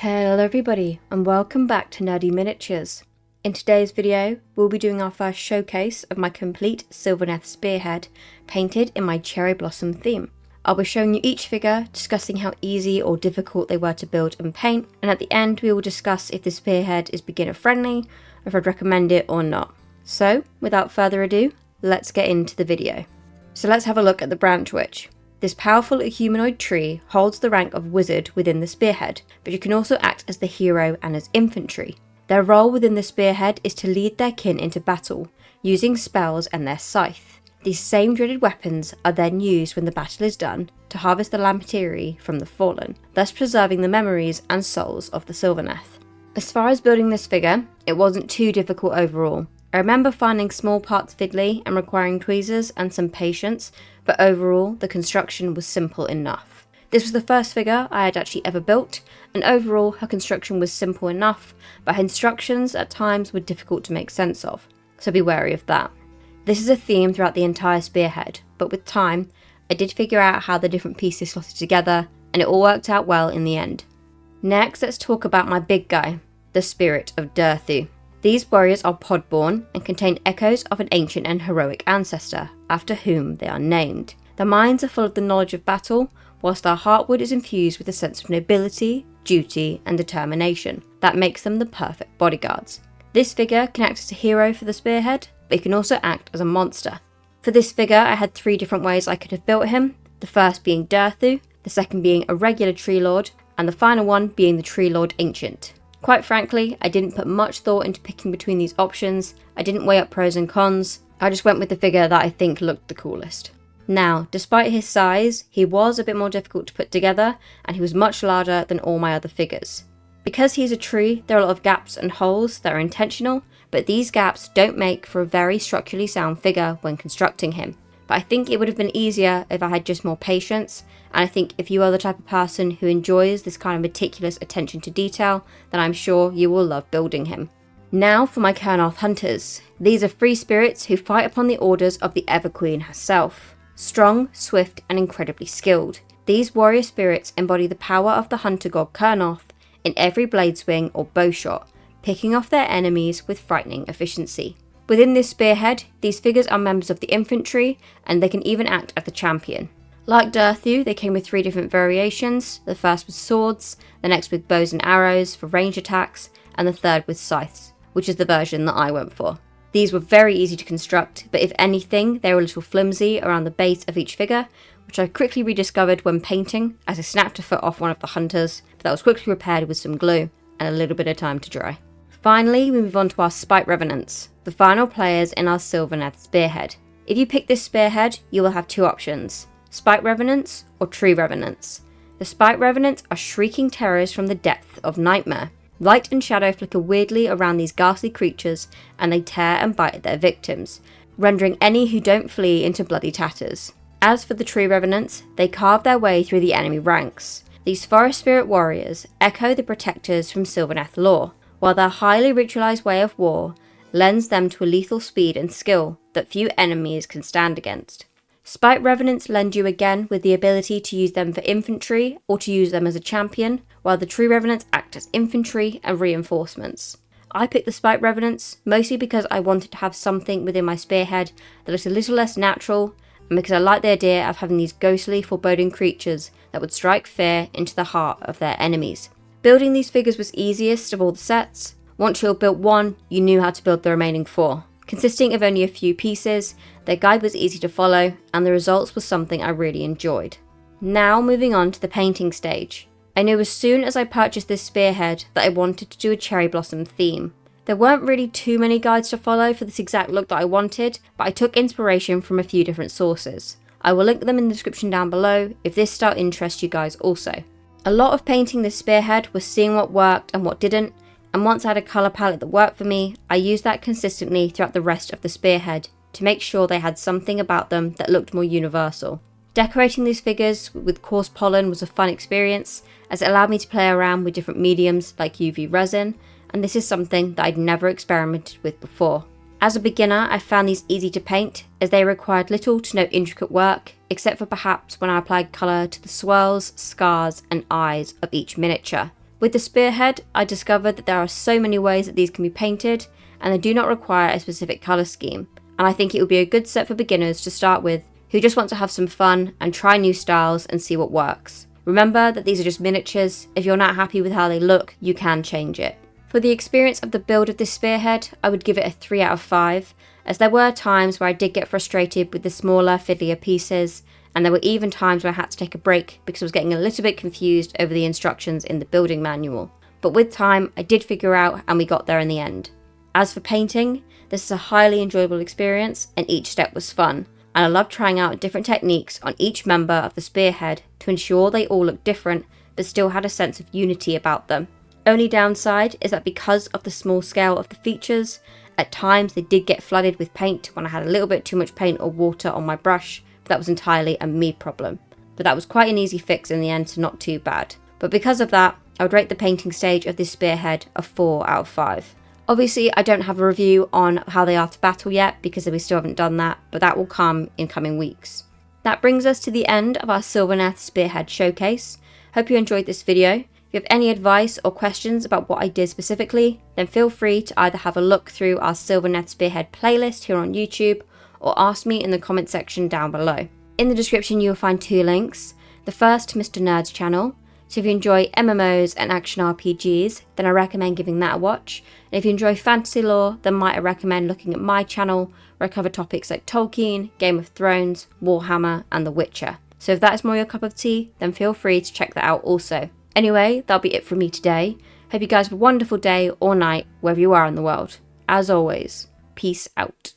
Hello everybody and welcome back to Nerdy Miniatures. In today's video we'll be doing our first showcase of my complete Sylvaneth Spearhead painted in my cherry blossom theme. I'll be showing you each figure, discussing how easy or difficult they were to build and paint, and at the end we will discuss if the spearhead is beginner friendly, or if I'd recommend it or not. So without further ado, let's get into the video. So let's have a look at the branch witch. This powerful humanoid tree holds the rank of wizard within the spearhead, but you can also act as the hero and as infantry. Their role within the spearhead is to lead their kin into battle, using spells and their scythe. These same dreaded weapons are then used when the battle is done to harvest the Lampetiri from the fallen, thus preserving the memories and souls of the Sylvaneth. As far as building this figure, it wasn't too difficult overall. I remember finding small parts fiddly and requiring tweezers and some patience, but overall the construction was simple enough. This was the first figure I had actually ever built, and overall her construction was simple enough, but her instructions at times were difficult to make sense of, so be wary of that. This is a theme throughout the entire spearhead, but with time I did figure out how the different pieces slotted together, and it all worked out well in the end. Next, let's talk about my big guy, the Spirit of Durthu. These warriors are pod-born and contain echoes of an ancient and heroic ancestor, after whom they are named. Their minds are full of the knowledge of battle, whilst their heartwood is infused with a sense of nobility, duty, and determination that makes them the perfect bodyguards. This figure can act as a hero for the spearhead, but he can also act as a monster. For this figure, I had 3 different ways I could have built him, the first being Durthu, the second being a regular Tree Lord, and the final one being the Tree Lord Ancient. Quite frankly, I didn't put much thought into picking between these options. I didn't weigh up pros and cons. I just went with the figure that I think looked the coolest. Now, despite his size, he was a bit more difficult to put together, and he was much larger than all my other figures. Because he's a tree, there are a lot of gaps and holes that are intentional, but these gaps don't make for a very structurally sound figure when constructing him. But I think it would have been easier if I had just more patience, and I think if you are the type of person who enjoys this kind of meticulous attention to detail, then I'm sure you will love building him. Now for my Kurnoth Hunters. These are free spirits who fight upon the orders of the Everqueen herself. Strong, swift, and incredibly skilled. These warrior spirits embody the power of the hunter god Kurnoth in every blade swing or bow shot, picking off their enemies with frightening efficiency. Within this spearhead, these figures are members of the infantry, and they can even act as the champion. Like Durthu, they came with 3 different variations, the first with swords, the next with bows and arrows for range attacks, and the third with scythes, which is the version that I went for. These were very easy to construct, but if anything, they were a little flimsy around the base of each figure, which I quickly rediscovered when painting, as I snapped a foot off one of the hunters, but that was quickly repaired with some glue and a little bit of time to dry. Finally, we move on to our Spike Revenants, the final players in our Sylvaneth Spearhead. If you pick this spearhead, you will have 2 options, Spike Revenants or Tree Revenants. The Spike Revenants are shrieking terrors from the depth of nightmare. Light and shadow flicker weirdly around these ghastly creatures, and they tear and bite at their victims, rendering any who don't flee into bloody tatters. As for the Tree Revenants, they carve their way through the enemy ranks. These forest spirit warriors echo the protectors from Sylvaneth lore, while their highly ritualized way of war lends them to a lethal speed and skill that few enemies can stand against. Spike Revenants lend you again with the ability to use them for infantry or to use them as a champion, while the Tree Revenants act as infantry and reinforcements. I picked the Spike Revenants mostly because I wanted to have something within my spearhead that looked a little less natural, and because I like the idea of having these ghostly, foreboding creatures that would strike fear into the heart of their enemies. Building these figures was easiest of all the sets. Once you had built one, you knew how to build the remaining 4. Consisting of only a few pieces, their guide was easy to follow, and the results was something I really enjoyed. Now moving on to the painting stage. I knew as soon as I purchased this spearhead that I wanted to do a cherry blossom theme. There weren't really too many guides to follow for this exact look that I wanted, but I took inspiration from a few different sources. I will link them in the description down below if this style interests you guys also. A lot of painting this spearhead was seeing what worked and what didn't, and once I had a colour palette that worked for me, I used that consistently throughout the rest of the spearhead to make sure they had something about them that looked more universal. Decorating these figures with coarse pollen was a fun experience, as it allowed me to play around with different mediums like UV resin, and this is something that I'd never experimented with before. As a beginner, I found these easy to paint, as they required little to no intricate work, except for perhaps when I applied colour to the swirls, scars and eyes of each miniature. With the Spearhead, I discovered that there are so many ways that these can be painted, and they do not require a specific colour scheme, and I think it would be a good set for beginners to start with who just want to have some fun and try new styles and see what works. Remember that these are just miniatures. If you're not happy with how they look, you can change it. For the experience of the build of this Spearhead, I would give it a 3 out of 5, as there were times where I did get frustrated with the smaller, fiddlier pieces, and there were even times where I had to take a break because I was getting a little bit confused over the instructions in the building manual. But with time, I did figure out and we got there in the end. As for painting, this is a highly enjoyable experience and each step was fun, and I love trying out different techniques on each member of the Spearhead to ensure they all look different but still had a sense of unity about them. Only downside is that because of the small scale of the features, at times they did get flooded with paint when I had a little bit too much paint or water on my brush, but that was entirely a me problem. But that was quite an easy fix in the end, so not too bad. But because of that, I would rate the painting stage of this Spearhead a 4 out of 5. Obviously, I don't have a review on how they are to battle yet because we still haven't done that, but that will come in coming weeks. That brings us to the end of our Sylvaneth Spearhead showcase. Hope you enjoyed this video. If you have any advice or questions about what I did specifically, then feel free to either have a look through our Sylvaneth Spearhead playlist here on YouTube or ask me in the comment section down below. In the description you will find 2 links. The first to Mr. Nerd's channel. So if you enjoy MMOs and action RPGs, then I recommend giving that a watch. And if you enjoy fantasy lore, then might I recommend looking at my channel where I cover topics like Tolkien, Game of Thrones, Warhammer and The Witcher. So if that is more your cup of tea, then feel free to check that out also. Anyway, that'll be it from me today. Hope you guys have a wonderful day or night wherever you are in the world. As always, peace out.